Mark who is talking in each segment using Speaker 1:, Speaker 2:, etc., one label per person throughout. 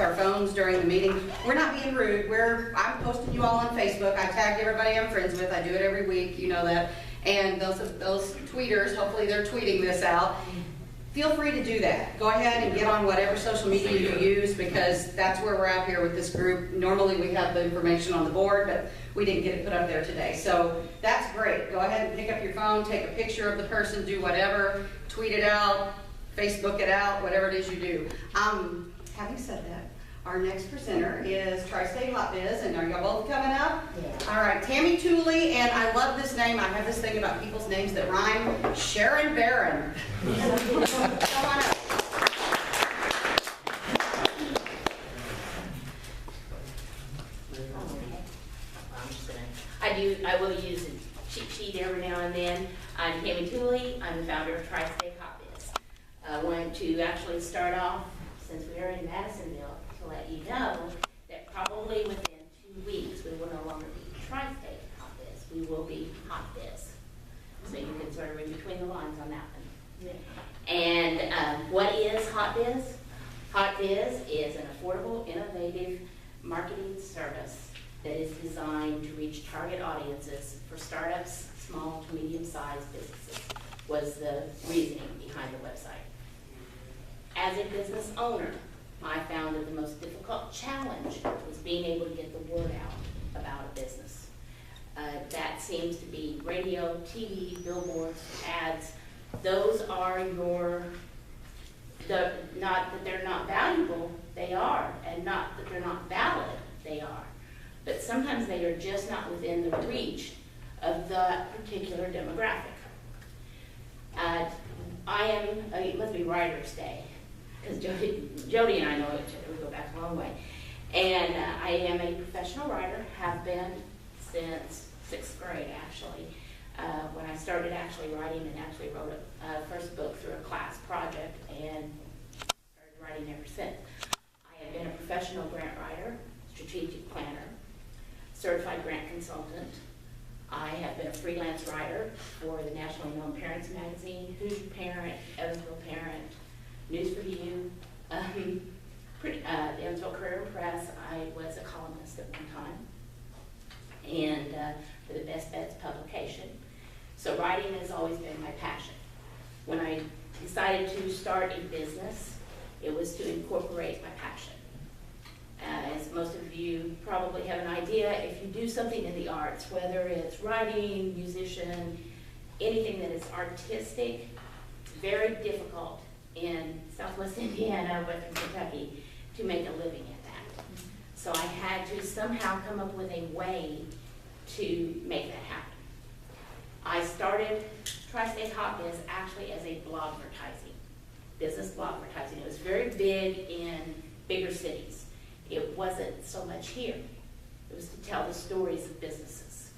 Speaker 1: our phones during the meeting. We're not being rude. I'm posting you all on Facebook. I tagged everybody I'm friends with. I do it every week, you know that. And those tweeters, hopefully they're tweeting this out. Feel free to do that. Go ahead and get on whatever social media you use, because that's where we're at here with this group. Normally we have the information on the board, but we didn't get it put up there today. So that's great. Go ahead and pick up your phone, take a picture of the person, do whatever, tweet it out, Facebook it out, whatever it is you do. Having said that, our next presenter is Tristate Hopkins, and are y'all both coming up? Yeah. All right, Tammie, Tuley, and I love this name. I have this thing about people's names that rhyme. Sharon Barron. Come on up.
Speaker 2: I will use a cheat sheet every now and then. I'm Tammie Tuley. I'm the founder of Tristate Hopkins. I wanted to actually start off, since we are in Madisonville, to let you know that probably within 2 weeks we will no longer be Tristate Hopkins. We will be Hopkins. So you can sort of read between the lines on that one. Yeah. And what is HotBiz? HotBiz is an affordable, innovative marketing service that is designed to reach target audiences for startups, small to medium-sized businesses, was the reasoning behind the website. As a business owner, I found that the most difficult challenge was being able to get the word out about a business. That seems to be radio, TV, billboards, ads. Those are not that they're not valuable, they are, and not that they're not valid, they are. But sometimes they are just not within the reach of that particular demographic. It must be Writer's Day, because Jody and I know each other, we go back a long way. And I am a professional writer, have been since 6th grade actually. When I started actually writing and actually wrote a first book through a class project and started writing ever since. I have been a professional grant writer, strategic planner, certified grant consultant. I have been a freelance writer for the nationally known Parents magazine, Who's Your Parent, Evansville Parent, News for You, the Evansville Career and Press. I was a columnist at one time, and for the Best Bets publication. So writing has always been my passion. When I decided to start a business, it was to incorporate my passion. As most of you probably have an idea, if you do something in the arts, whether it's writing, musician, anything that is artistic, it's very difficult in Southwest Indiana, Western Kentucky, to make a living at that. So I had to somehow come up with a way to make that happen. I started Tristate Hopkins actually as a blogvertising, business blogvertising. It was very big in bigger cities. It wasn't so much here. It was to tell the stories of businesses.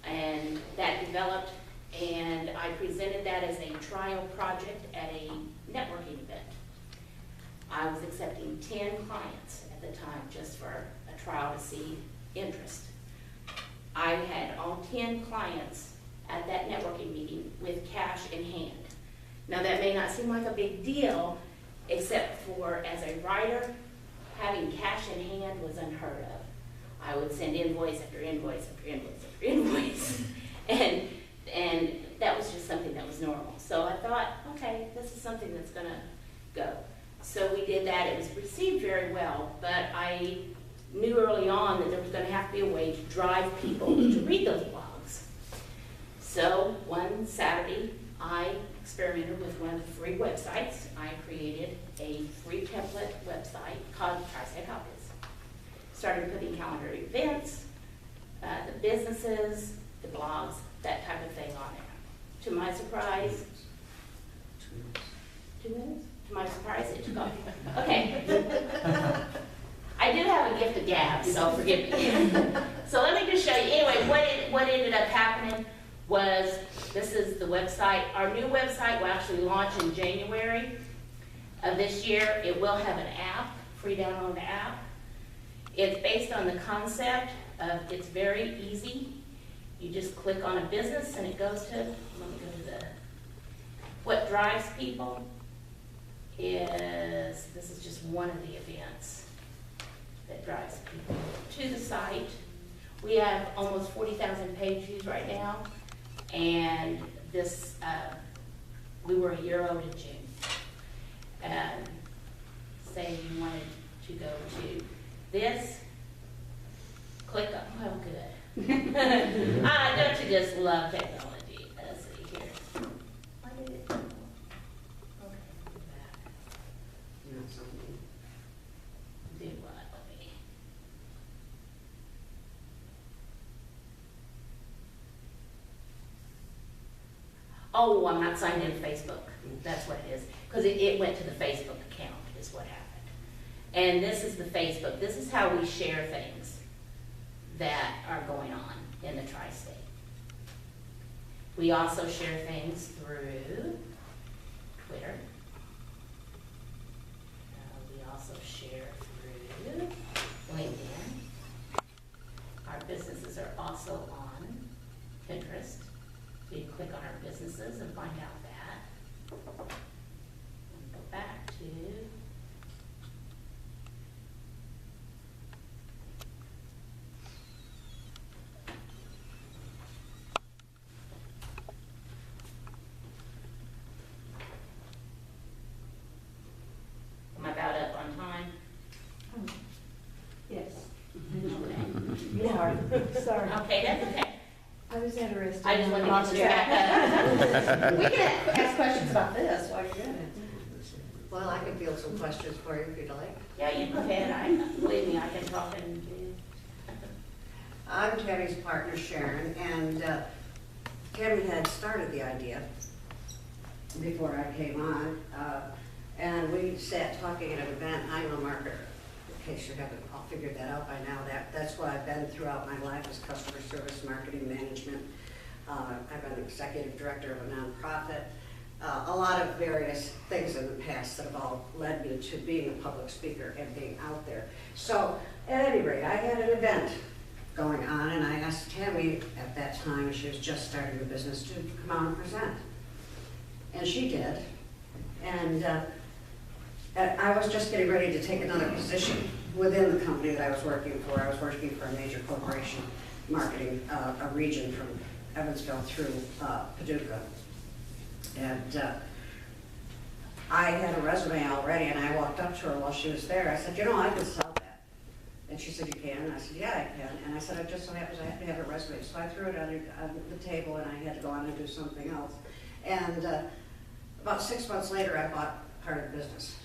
Speaker 2: And that developed, and I presented that as a trial project at a networking event. I was accepting 10 clients at the time just for a trial to see interest. I had all 10 clients at that networking meeting with cash in hand. Now that may not seem like a big deal, except for as a writer, having cash in hand was unheard of. I would send invoice after invoice after invoice after invoice. and that was just something that was normal. So I thought, okay, this is something that's gonna go. So we did that. It was received very well, but I knew early on that there was gonna have to be a way to drive people to read those blogs. So one Saturday, I experimented with one of the free websites. I created a free template website called Tristate Hopkins. Started putting calendar events, the businesses, the blogs, that type of thing on there. To my surprise, 2 minutes? To my surprise, it took off. Okay. I do have a gift of gab, so forgive me. So let me just show you. Anyway, what ended up happening was, this is the website. Our new website will actually launch in January of this year. It will have an app, free download app. It's based on the concept of, it's very easy. You just click on a business and it goes to, let me go to the, what drives people. this is just one of the events that drives people to the site. We have almost 40,000 page views right now, and this, we were a year old in June. Say you wanted to go to this, click on, oh good. Don't you just love technology? Let's see here. Why did it? Okay, do that. Do what? Let me. Oh, I'm not signed in to Facebook. That's what it is. Because it went to the Facebook account is what happened. And this is the Facebook. This is how we share things that are going on in the Tri-State. We also share things through Twitter. We also share through LinkedIn. Our businesses are also on Pinterest. So you can click on our businesses and find out that. And go back to Am I about up on time?
Speaker 3: Yes,
Speaker 2: Okay.
Speaker 3: you are. Sorry.
Speaker 2: Okay, that's okay.
Speaker 3: I was interested.
Speaker 2: I just wanted to get back
Speaker 1: We can ask questions about this while you're doing it.
Speaker 4: Well, I can field some questions for you if you'd like.
Speaker 2: Yeah, you go ahead. Believe me, I can talk and do.
Speaker 4: I'm Tammie's partner, Sharon, and Tammie had started the idea before I came on, and we sat talking at an event. I'm a marketer, in case you haven't all figured that out by now. That's what I've been throughout my life, is customer service, marketing, management. I've been executive director of a nonprofit. A lot of various things in the past that have all led me to being a public speaker and being out there. So, at any rate, I had an event going on, and I asked Tammie at that time, she was just starting the business, to come out and present. And she did. And I was just getting ready to take another position within the company that I was working for. I was working for a major corporation, marketing a region from Evansville through Paducah. And I had a resume already, and I walked up to her while she was there. I said, you know, I can sell that. And she said, you can? And I said, yeah, I can. And I said, it just so happens I have to have a resume. So I threw it on the table, and I had to go on and do something else. And about 6 months later, I bought part of the business.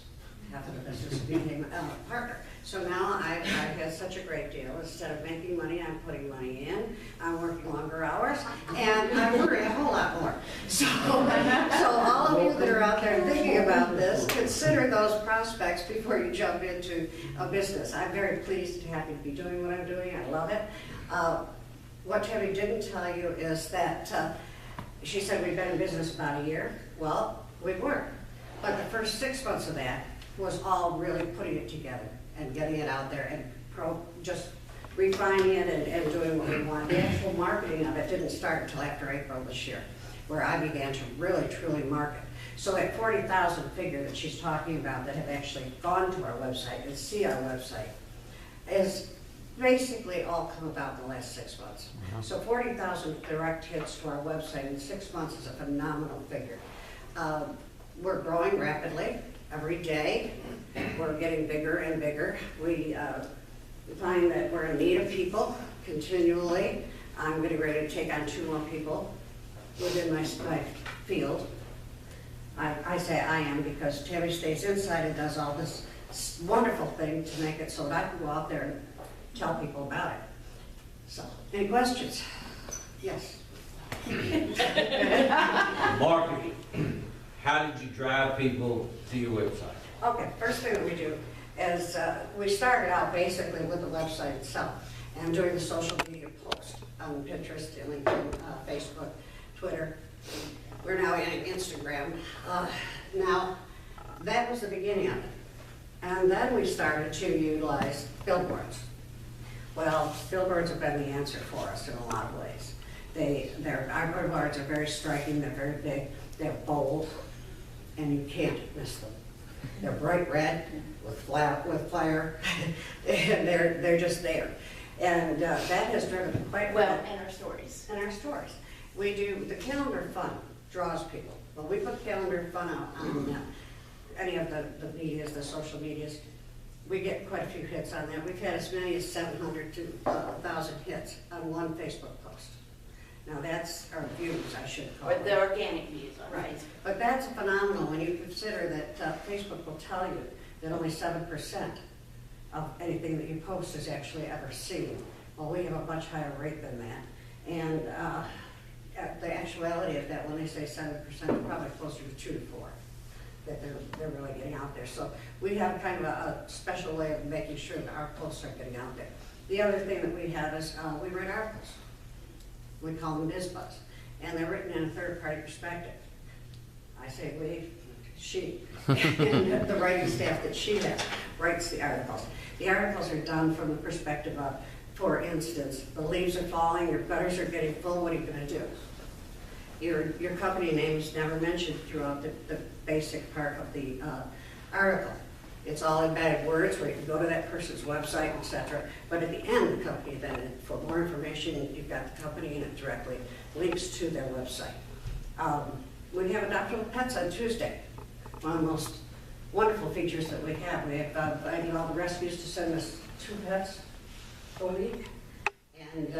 Speaker 4: Half of the business became a partner. So now I've had such a great deal. Instead of making money, I'm putting money in. I'm working longer hours, and I'm worrying a whole lot more. So all of you that are out there thinking about this, consider those prospects before you jump into a business. I'm very pleased and happy to be doing what I'm doing. I love it. What Tammie didn't tell you is that she said we've been in business about a year. Well, we were. But the first 6 months of that was all really putting it together and getting it out there and just refining it and doing what we wanted. The actual marketing of it didn't start until after April this year, where I began to really, truly market. So that 40,000 figure that she's talking about that have actually gone to our website and see our website is basically all come about in the last 6 months. So 40,000 direct hits to our website in 6 months is a phenomenal figure. We're growing rapidly every day. We're getting bigger and bigger. We find that we're in need of people continually. I'm getting ready to take on 2 more people within my field. I say I am because Tammie stays inside and does all this wonderful thing to make it so that I can go out there and tell people about it. So, any questions? Yes.
Speaker 5: Marketing. How did you drive people to your website?
Speaker 4: Okay, first thing that we do is we started out basically with the website itself and doing the social media posts on Pinterest, LinkedIn, Facebook, Twitter. We're now in Instagram. Now, that was the beginning of it. And then we started to utilize billboards. Well, billboards have been the answer for us in a lot of ways. Our billboards are very striking, they're very big, they're bold, and you can't miss them. They're bright red with fire, and they're just there. And that has driven quite
Speaker 2: Well, and our stories.
Speaker 4: in our stores. We do, the calendar fun draws people. When we put calendar fun out on any of the medias, the social medias, we get quite a few hits on that. We've had as many as 700 to 1,000 hits on one Facebook post. Now that's our views, I should call
Speaker 2: Or
Speaker 4: it.
Speaker 2: the organic views on
Speaker 4: Right,
Speaker 2: Facebook.
Speaker 4: but that's phenomenal when you consider that Facebook will tell you that only 7% of anything that you post is actually ever seen. Well, we have a much higher rate than that. And the actuality of that, when they say 7%, it's probably closer to 2 to 4, that they're really getting out there. So we have kind of a special way of making sure that our posts are getting out there. The other thing that we have is we write articles. We call them BizBuzz, and they're written in a third-party perspective. I say we, she, and the writing staff that she has writes the articles. The articles are done from the perspective of, for instance, the leaves are falling, your gutters are getting full, what are you gonna do? Your company name is never mentioned throughout the basic part of the article. It's all embedded words where you can go to that person's website, etc. But at the end, the company then, for more information, you've got the company and it directly links to their website. We have adoptable pets on Tuesday. One of the most wonderful features that we have. We have invited all the rescues to send us 2 pets a week, and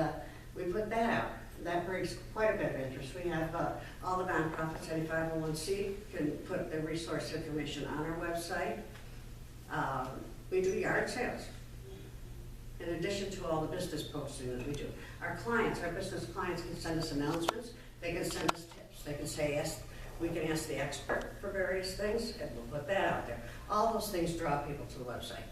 Speaker 4: we put that out. That brings quite a bit of interest. We have all the nonprofits, any 501c can put their resource information on our website. We do yard sales, in addition to all the business posting that we do. Our clients, our business clients can send us announcements, they can send us tips, they can say, yes, we can ask the expert for various things, and we'll put that out there. All those things draw people to the website.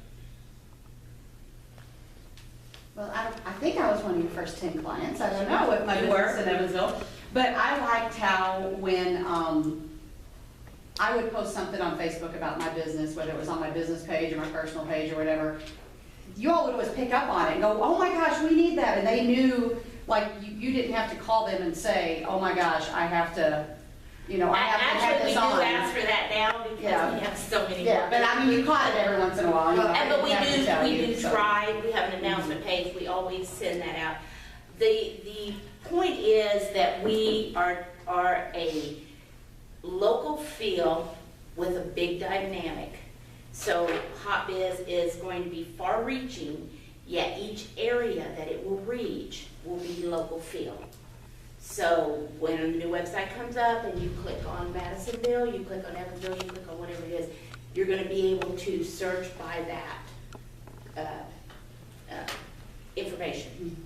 Speaker 1: Well, I think I was one of your first 10 clients. I don't know with my
Speaker 2: You
Speaker 1: business
Speaker 2: were?
Speaker 1: in Evansville. But I liked how when I would post something on Facebook about my business, whether it was on my business page or my personal page or whatever, you all would always pick up on it and go, oh my gosh, we need that. And they knew, like, you didn't have to call them and say, oh my gosh, I have to, I have to have
Speaker 2: Actually, we
Speaker 1: this
Speaker 2: do
Speaker 1: on.
Speaker 2: ask for that now because
Speaker 1: Yeah.
Speaker 2: we have so many.
Speaker 1: Yeah, but I mean, you caught it every once in a while. You know, I
Speaker 2: But we
Speaker 1: didn't have to tell
Speaker 2: do
Speaker 1: you, so.
Speaker 2: try, we have an announcement page, we always send that out. The point is that we are a local feel with a big dynamic. So Hot Biz is going to be far reaching, yet each area that it will reach will be local feel. So when a new website comes up and you click on Madisonville, you click on Evansville, you click on whatever it is, you're going to be able to search by that information.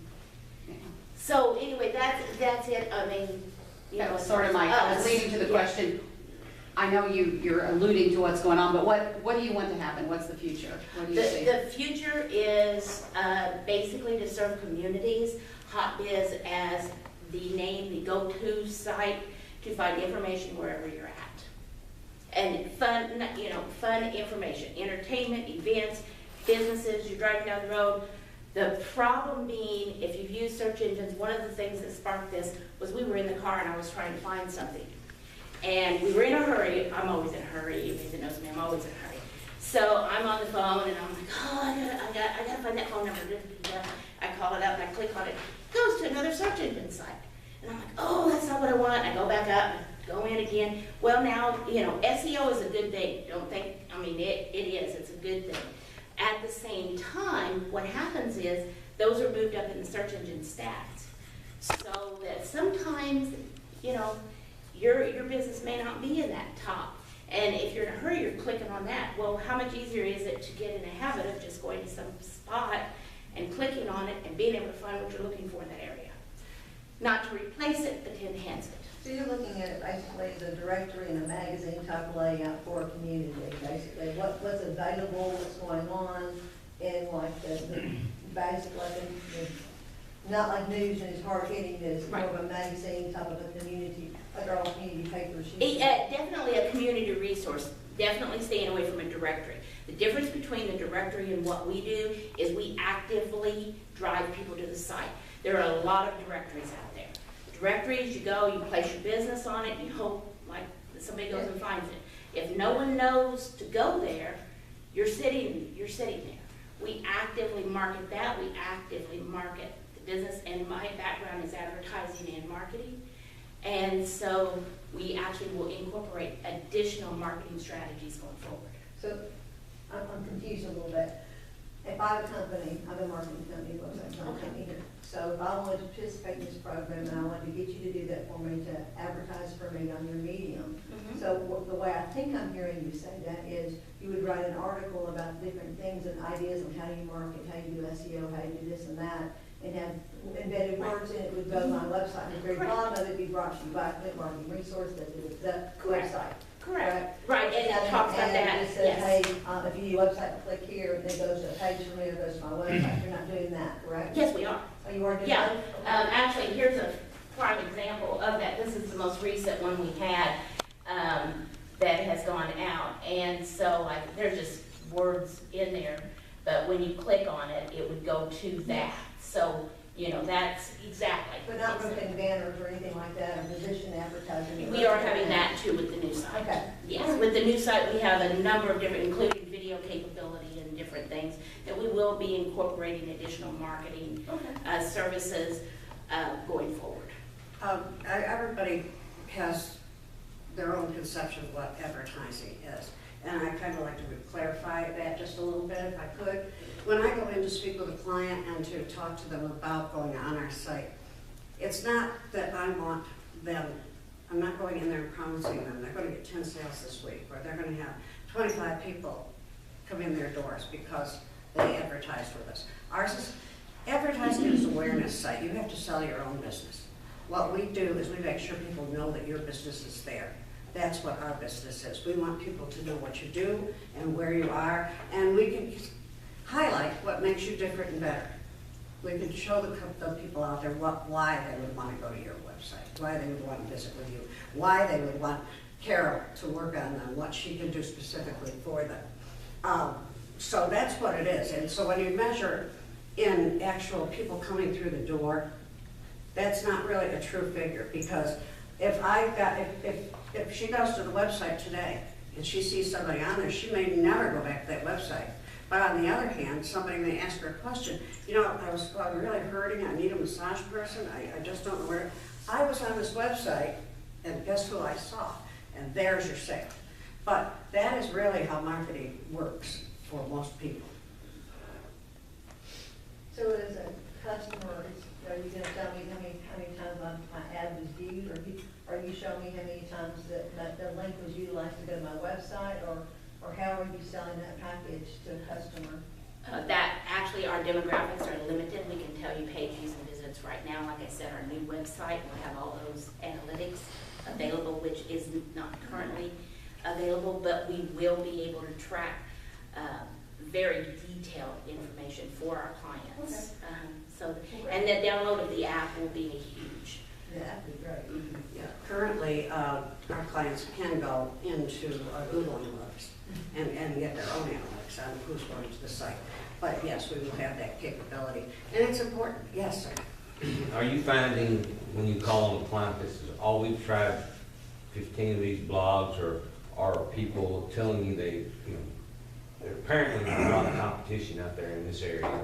Speaker 1: Yeah.
Speaker 2: So anyway, that's it. I mean,
Speaker 1: That was sort of I was leading to the question. I know you're alluding to what's going on, but what do you want to happen? What's the future? What do you see?
Speaker 2: The future is basically to serve communities. Hot Biz as the name, the go-to site to find information wherever you're at. And fun, fun information, entertainment, events, businesses, you're driving down the road. The problem being, if you've used search engines, one of the things that sparked this was we were in the car and I was trying to find something. And we were in a hurry. I'm always in a hurry. Anybody that knows me, I'm always in a hurry. So I'm on the phone and I'm like, oh, I gotta find that phone number. I call it up and I click on it. It goes to another search engine site. And I'm like, oh, that's not what I want. I go back up, go in again. Well, now, SEO is a good thing. Don't think, it is. It's a good thing. At the same time, what happens is those are moved up in the search engine stats. So that sometimes, your business may not be in that top. And if you're in a hurry, you're clicking on that. Well, how much easier is it to get in a habit of just going to some spot and clicking on it and being able to find what you're looking for in that area? Not to replace it, but to enhance it.
Speaker 3: So you're looking at it basically as a directory and a magazine type of layout for a community, basically. What's available, what's going on, and like the basic, not like news and it's hard hitting, it's more of a magazine type of a community, like our own community papers.
Speaker 2: Definitely a community resource. Definitely staying away from a directory. The difference between the directory and what we do is we actively drive people to the site. There are a lot of directories out there. Directories, you go, you place your business on it, you hope like somebody goes and finds it. If no one knows to go there, you're sitting there. We actively market that, we actively market the business, and my background is advertising and marketing. And so we actually will incorporate additional marketing strategies going forward.
Speaker 3: So I'm confused a little bit. If I have a company, I'm a marketing company, website company here. So if I wanted to participate in this program and I wanted to get you to do that for me, to advertise for me on your medium.
Speaker 2: Mhm.
Speaker 3: So the way I think I'm hearing you say that is you would write an article about different things and ideas on how you market, how you do SEO, how you do this and that, and have embedded words in it would go to my website. And at the very
Speaker 2: Correct.
Speaker 3: bottom of it be brought to you by Click Marketing Resource, the
Speaker 2: Correct.
Speaker 3: website.
Speaker 2: Correct. Right, and it talks about that,
Speaker 3: And it says,
Speaker 2: yes.
Speaker 3: hey, if you do website, click here, and it goes to a page for me, or goes to my website. You're not doing that, correct?
Speaker 2: Yes, we are.
Speaker 3: Oh, you are doing
Speaker 2: Yeah,
Speaker 3: that?
Speaker 2: actually, here's a prime example of that. This is the most recent one we had that has gone out. And so like, there's just words in there, but when you click on it, it would go to that. So, you know, that's exactly.
Speaker 3: But not putting banners or anything like that, or position advertising?
Speaker 2: We are having that too with the new site.
Speaker 3: Okay.
Speaker 2: Yes, with the new site, we have a number of different, including video capability and different things, that we will be incorporating additional marketing services going forward.
Speaker 4: Everybody has their own conception of what advertising is. And I kind of like to clarify that just a little bit if I could. When I go in to speak with a client and to talk to them about going on our site, it's not that I want them, I'm not going in there and promising them they're going to get 10 sales this week, or they're going to have 25 people come in their doors because they advertised with us. Ours is, advertising is an awareness site. You have to sell your own business. What we do is we make sure people know that your business is there. That's what our business is. We want people to know what you do and where you are, and we can highlight what makes you different and better. We can show the people out there why they would want to go to your website, why they would want to visit with you, why they would want Carol to work on them, what she can do specifically for them. So that's what it is. And so when you measure in actual people coming through the door, that's not really a true figure, because if she goes to the website today and she sees somebody on there, she may never go back to that website. But on the other hand, somebody may ask her a question. You know, I'm really hurting, I need a massage person, I just don't know where. I was on this website, and guess who I saw? And there's your sale. But that is really how marketing works for most people.
Speaker 3: So as a customer, are you gonna tell me how many times my ad was viewed, or you show me how many times that the link was utilized to go to my website, or how are you selling that package to a customer?
Speaker 2: That actually, our demographics are limited. We can tell you page views and visits right now. Like I said, our new website will have all those analytics available, which is not currently available, but we will be able to track very detailed information for our clients. And the download of the app will be huge.
Speaker 3: Yeah, that'd be great.
Speaker 4: Yeah, currently, our clients can go into Google Analytics and get their own analytics on who's going to the site. But yes, we will have that capability, and it's important. Yes, sir.
Speaker 5: Are you finding when you call on a client, this is, oh, we've tried 15 of these blogs, or are people telling you they, apparently there's a lot of competition out there in this area?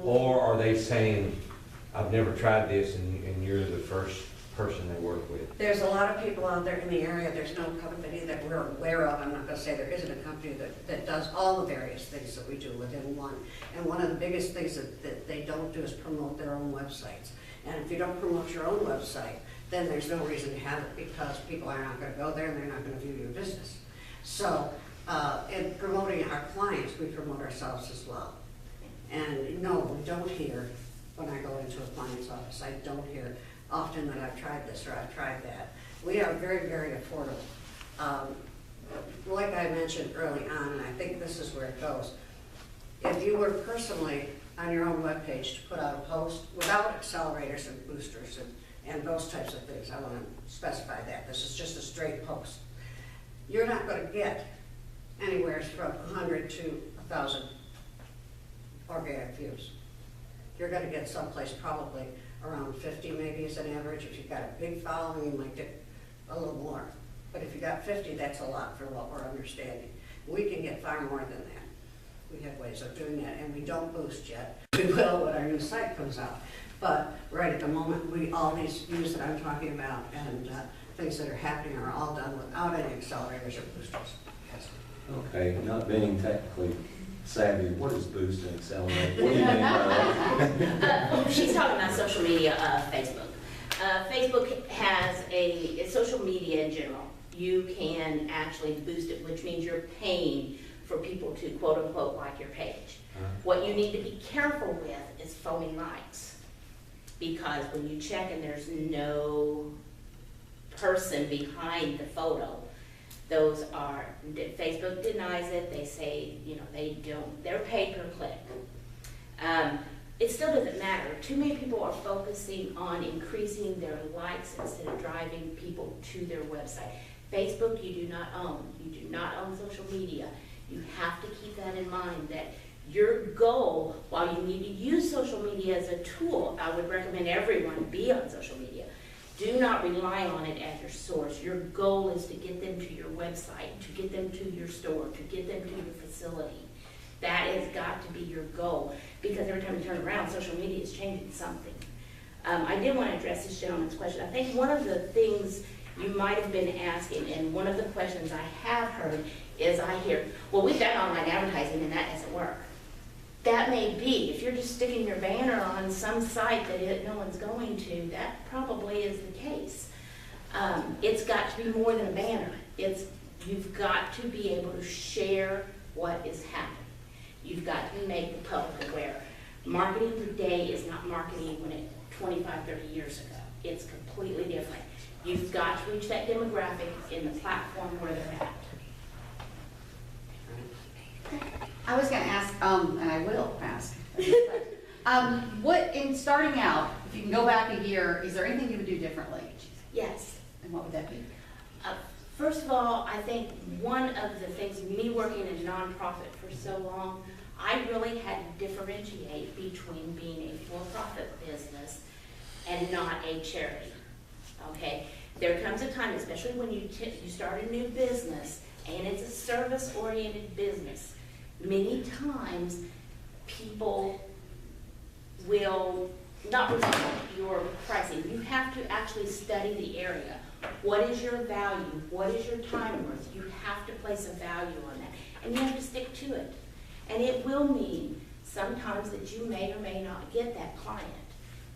Speaker 5: Or are they saying, I've never tried this, and you're the first person they work with?
Speaker 4: There's a lot of people out there in the area. There's no company that we're aware of. I'm not going to say there isn't a company that does all the various things that we do within one. And one of the biggest things that they don't do is promote their own websites. And if you don't promote your own website, then there's no reason to have it, because people are not going to go there and they're not going to view your business. So in promoting our clients, we promote ourselves as well. And no, we don't hear, when I go into a client's office, I don't hear often that I've tried this or I've tried that. We are very, very affordable. Like I mentioned early on, and I think this is where it goes, if you were personally on your own webpage to put out a post without accelerators and boosters and those types of things, I want to specify that. This is just a straight post. You're not going to get anywhere from 100 to 1,000 organic views. You're going to get someplace probably around 50 maybe as an average. If you've got a big following, you might get a little more. But if you got 50, that's a lot for what we're understanding. We can get far more than that. We have ways of doing that, and we don't boost yet. We will when our new site comes out. But right at the moment, all these views that I'm talking about and things that are happening are all done without any accelerators or boosters. Yes.
Speaker 6: Okay, not being technically savvy, what is boost and accelerate? What do you mean by that?
Speaker 2: She's talking about social media, Facebook. Facebook has social media in general. You can actually boost it, which means you're paying for people to quote unquote like your page. What you need to be careful with is phony likes. Because when you check and there's no person behind the photo, those are, Facebook denies it. They say, they don't, they're paid per click. It still doesn't matter. Too many people are focusing on increasing their likes instead of driving people to their website. Facebook, you do not own. You do not own social media. You have to keep that in mind, that your goal, while you need to use social media as a tool, I would recommend everyone be on social media. Do not rely on it as your source. Your goal is to get them to your website, to get them to your store, to get them to your facility. That has got to be your goal, because every time you turn around, social media is changing something. I did want to address this gentleman's question. I think one of the things you might have been asking, and one of the questions I have heard is I hear, well, we've done online advertising and that doesn't work. That may be. If you're just sticking your banner on some site that no one's going to, that probably is the case. It's got to be more than a banner. You've got to be able to share what is happening. You've got to make the public aware. Marketing today is not marketing when it 25, 30 years ago. It's completely different. You've got to reach that demographic in the platform where they're at.
Speaker 1: I was gonna ask, and I will ask, what, in starting out, if you can go back a year, is there anything you would do differently?
Speaker 2: Yes.
Speaker 1: And what would that be?
Speaker 2: First of all, I think one of the things, me working in a nonprofit for so long, I really had to differentiate between being a for-profit business and not a charity. Okay? There comes a time, especially when you start a new business and it's a service-oriented business, many times people will not respect your pricing. You have to actually study the area. What is your value? What is your time worth? You have to place a value on that, and you have to stick to it. And it will mean sometimes that you may or may not get that client.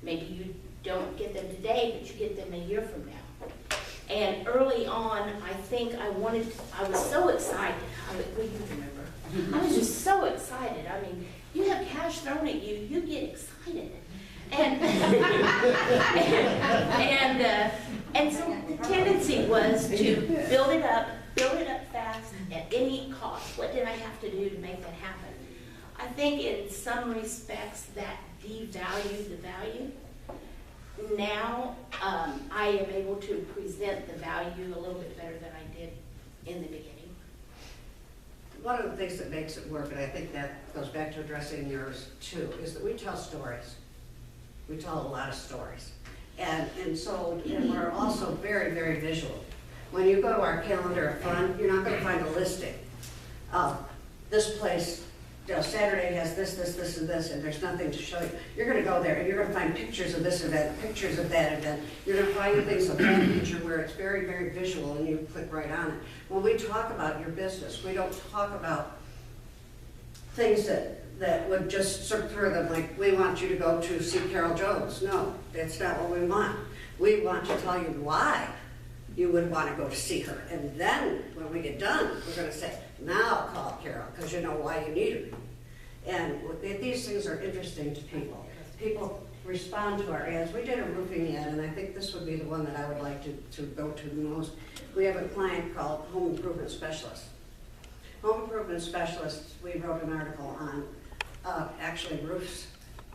Speaker 2: Maybe you don't get them today, but you get them a year from now. And early on, I think I was so excited. Well, you remember. I was just so excited. I mean, you have cash thrown at you, you get excited. And so the tendency was to build it up fast at any cost. What did I have to do to make that happen? I think in some respects that devalued the value. Now I am able to present the value a little bit better than I did in the beginning.
Speaker 4: One of the things that makes it work, and I think that goes back to addressing yours too, is that we tell stories. We tell a lot of stories. And we're also very, very visual. When you go to our calendar of fun, you're not going to find a listing of this place, Saturday has this, and this, and there's nothing to show you. You're going to go there and you're going to find pictures of this event, pictures of that event. You're going to find things of that nature where it's very, very visual and you click right on it. When we talk about your business, we don't talk about things that would just slip through them, like we want you to go to see Carol Jones. No, that's not what we want. We want to tell you why you would want to go to see her. And then when we get done, we're going to say, now call Carol, because you know why you need her. And these things are interesting to people. People respond to our ads. We did a roofing ad, and I think this would be the one that I would like to go to the most. We have a client called Home Improvement Specialist. Home Improvement Specialists, we wrote an article on actually roofs.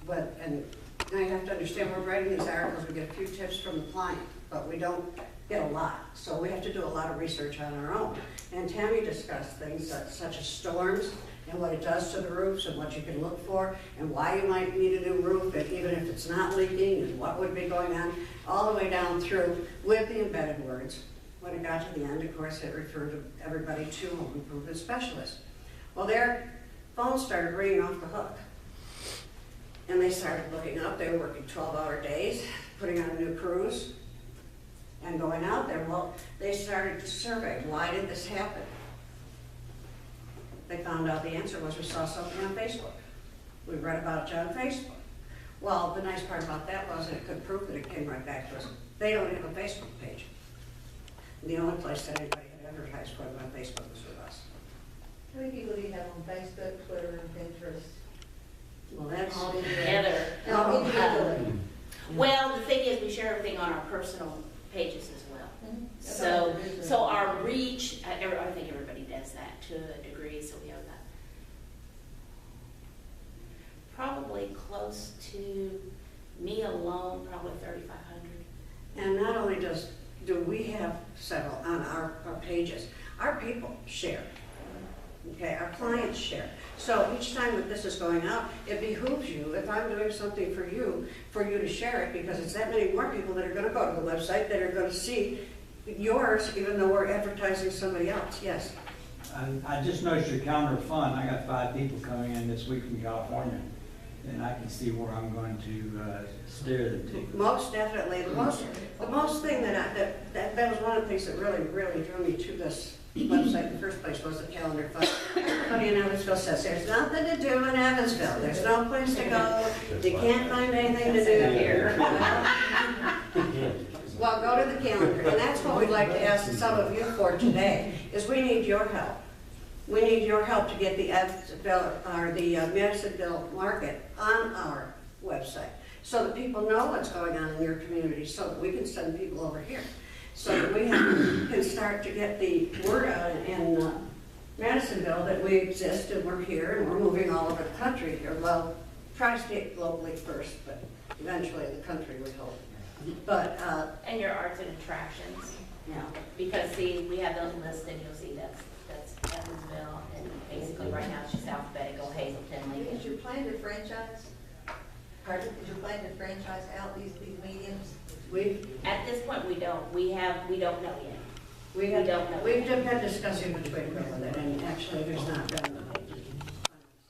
Speaker 4: And now you have to understand, we're writing these articles, we get a few tips from the client, but we don't get a lot. So we have to do a lot of research on our own. And Tammie discussed things such as storms and what it does to the roofs and what you can look for and why you might need a new roof, and even if it's not leaking and what would be going on, all the way down through with the embedded words when it got to the end, of course, it referred everybody to home improvement specialist. Well, their phones started ringing off the hook. And they started looking up, they were working 12-hour days, putting on new crews, and going out there. Well, they started to survey, why did this happen? They found out the answer was we saw something on Facebook. We read about it on Facebook. Well, the nice part about that was it could prove that it came right back to us. They don't have a Facebook page. The only place that anybody had advertised for them on Facebook was with us.
Speaker 3: How many people do you have on Facebook, Twitter, Pinterest?
Speaker 4: Well, that's,
Speaker 3: All together?
Speaker 2: Heather.
Speaker 3: No, individually.
Speaker 2: Well, the thing is, we share everything on our personal pages as well. So our reach, I think everybody does that to a degree, so we have that. Probably close to, me alone, probably 3,500.
Speaker 4: and not only do we have several on our pages, our people share. Okay, our clients share. So each time that this is going out, it behooves you, if I'm doing something for you to share it, because it's that many more people that are gonna go to the website, that are gonna see yours, even though we're advertising somebody else. Yes.
Speaker 7: I just noticed your calendar fun. I got 5 people coming in this week from California, and I can see where I'm going to steer them to.
Speaker 4: Most definitely. The most thing that was one of the things that really drew me to this website in the first place was the calendar fun. Everybody in Evansville says there's nothing to do in Evansville. There's no place to go. You can't find anything to do here. Well, go to the calendar, and that's what we'd like to ask some of you for today, is we need your help. We need your help to get the Evansville, or the Madisonville market on our website, so that people know what's going on in your community, so that we can send people over here. So that we can start to get the word out in Madisonville that we exist and we're here and we're moving all over the country here. Well, Tristate locally first, but eventually the country, we hope. But,
Speaker 2: And your arts and attractions, because see, we have those listed, you'll see that's Evansville, and basically right now it's just alphabetical, Hazleton,
Speaker 3: Is
Speaker 2: Lincoln.
Speaker 3: your plan to franchise? Pardon? Is your plan to franchise out these mediums?
Speaker 2: At this point, we don't know yet.
Speaker 4: we've
Speaker 2: don't know.
Speaker 4: We've just had discussion between them with it, and actually there's not been.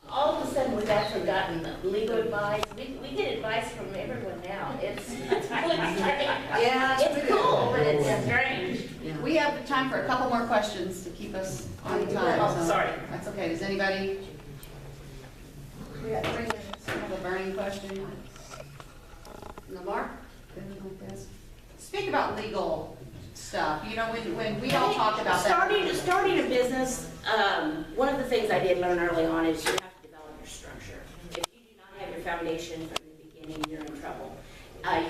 Speaker 2: All of a sudden, we've actually gotten legal advice. We get advice from everyone now. It's really strange.
Speaker 4: Yeah,
Speaker 2: It's cool, but it's strange.
Speaker 1: We have time for a couple more questions to keep us on time.
Speaker 2: Oh,
Speaker 1: so
Speaker 2: sorry.
Speaker 1: That's okay. Does anybody
Speaker 3: We got 3 minutes.
Speaker 1: have a burning question?
Speaker 4: No more?
Speaker 1: Speak about legal stuff. You know, when we all talk about that.
Speaker 2: Starting a business, one of the things I did learn early on is you have to develop your structure. If you do not have your foundation from the beginning, you're in trouble.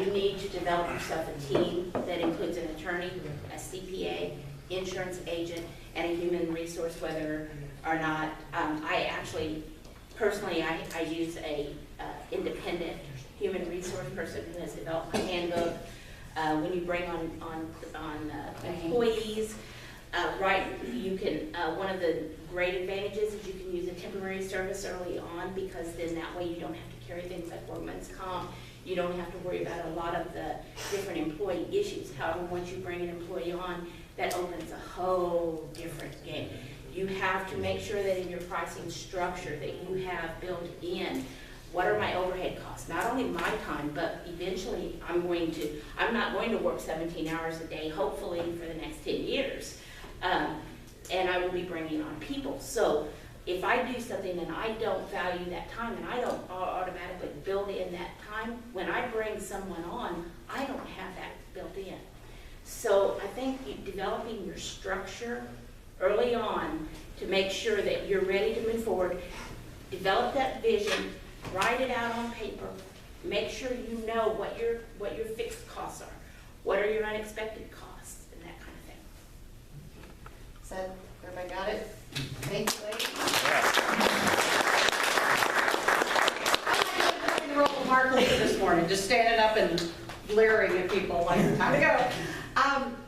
Speaker 2: You need to develop yourself a team that includes an attorney, a CPA, insurance agent, and a human resource, whether or not, I actually, personally, I use a independent human resource person who has developed my handbook. When you bring on employees, right, you can, one of the great advantages is you can use a temporary service early on, because then that way you don't have to carry things like workman's comp. You don't have to worry about a lot of the different employee issues. However, once you bring an employee on, that opens a whole different game. You have to make sure that in your pricing structure that you have built in, what are my overhead costs? Not only my time, but eventually I'm not going to work 17 hours a day, hopefully for the next 10 years. And I will be bringing on people. So if I do something and I don't value that time and I don't automatically build in that time, when I bring someone on, I don't have that built in. So I think developing your structure early on to make sure that you're ready to move forward, develop that vision, write it out on paper, make sure you know what your fixed costs are, what are your unexpected costs, and that kind of thing.
Speaker 1: Said, everybody got it? Thank you, ladies. I'm not doing the role of Mark Lee this morning, just standing up and glaring at people like, time to go.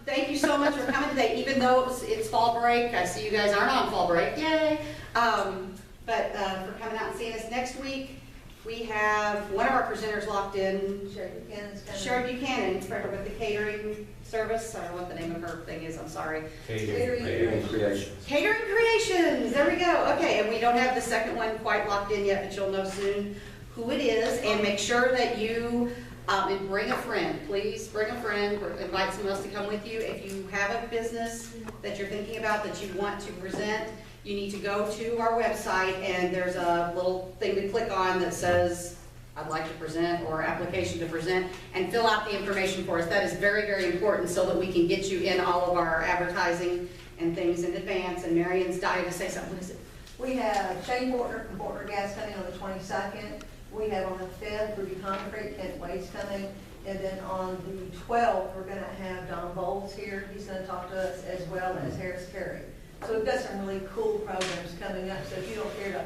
Speaker 1: Thank you so much for coming today, even though it's fall break. I see you guys aren't on fall break, yay. But for coming out and seeing us next week, We have one of our presenters locked in,
Speaker 3: Sharon Buchanan's coming.
Speaker 1: Sharon Buchanan, with the catering service. I don't know what the name of her thing is, I'm sorry.
Speaker 6: Catering creation.
Speaker 1: Catering Creations, there we go. Okay, and we don't have the second one quite locked in yet, but you'll know soon who it is. And make sure that you and bring a friend, please bring a friend, or invite someone else to come with you. If you have a business that you're thinking about that you want to present, you need to go to our website, and there's a little thing to click on that says, I'd like to present, or application to present, and fill out the information for us. That is very, very important so that we can get you in all of our advertising and things in advance. And Marion's dying to say something. What is it?
Speaker 3: We have Shane Portner from Portner Gas coming on the 22nd. We have on the 5th, Ruby Concrete, Kent Wade's coming. And then on the 12th, we're gonna have Don Bowles here. He's gonna talk to us, as well as Harris Perry. So we've got some really cool programs coming up. So if you don't care to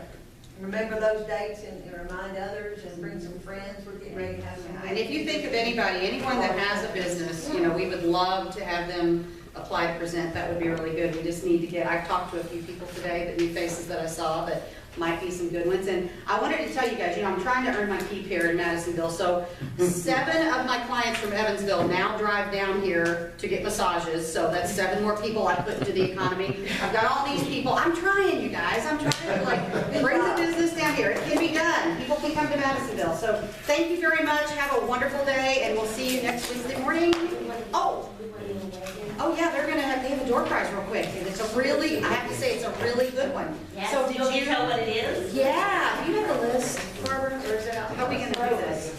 Speaker 3: remember those dates and remind others and bring some friends, we're getting ready to have some.
Speaker 1: And if you think of anybody, anyone that has a business, you know, we would love to have them apply to present. That would be really good. We just need to get, I've talked to a few people today, the new faces that I saw, that might be some good ones. And I wanted to tell you guys, you know, I'm trying to earn my keep here in Madisonville. So 7 of my clients from Evansville now drive down here to get massages. So that's 7 more people I put into the economy. I've got all these people. I'm trying, you guys. I'm trying to like bring the business down here. It can be done. People can come to Madisonville. So thank you very much. Have a wonderful day, and we'll see you next Wednesday morning. Oh yeah, they have a door prize real quick. And it's a really, I have to say, it's a really good one.
Speaker 2: Yes,
Speaker 1: So
Speaker 2: do you want me to tell what it is?
Speaker 1: Yeah, do you have the list, Barbara, or is it, how are we gonna do this?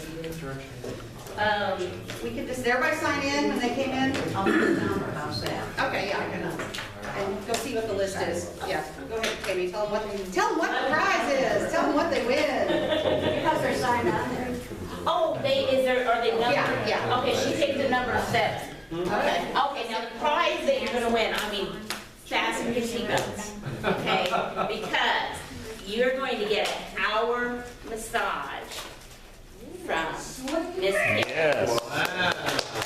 Speaker 1: We could just, everybody sign in when they came in?
Speaker 4: I'll put it down for house that.
Speaker 1: Okay, yeah, I can, and go see what the list is. Yeah, go ahead, Tammie, tell them what the prize is, tell them what they win.
Speaker 4: Because they're signed on there.
Speaker 2: Oh, are they numbered?
Speaker 1: Yeah.
Speaker 2: Okay, she picked the number 7.
Speaker 1: Okay.
Speaker 2: Okay, now the prize that you're gonna win, I mean, fasten your seatbelts, okay? Because you're going to get an hour massage from Miss Kim.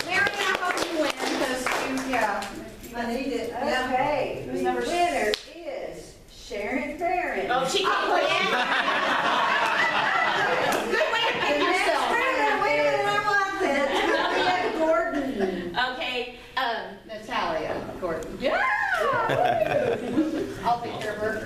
Speaker 1: Mary, I hope you win, because you, yeah.
Speaker 3: I need it.
Speaker 4: Okay,
Speaker 1: Who's
Speaker 4: the
Speaker 1: number
Speaker 4: winner is Sharon Farron.
Speaker 2: Oh, she can win.
Speaker 1: Good way to pick yourself.
Speaker 2: Okay,
Speaker 1: Natalia Gordon. Yeah! I'll take care of her.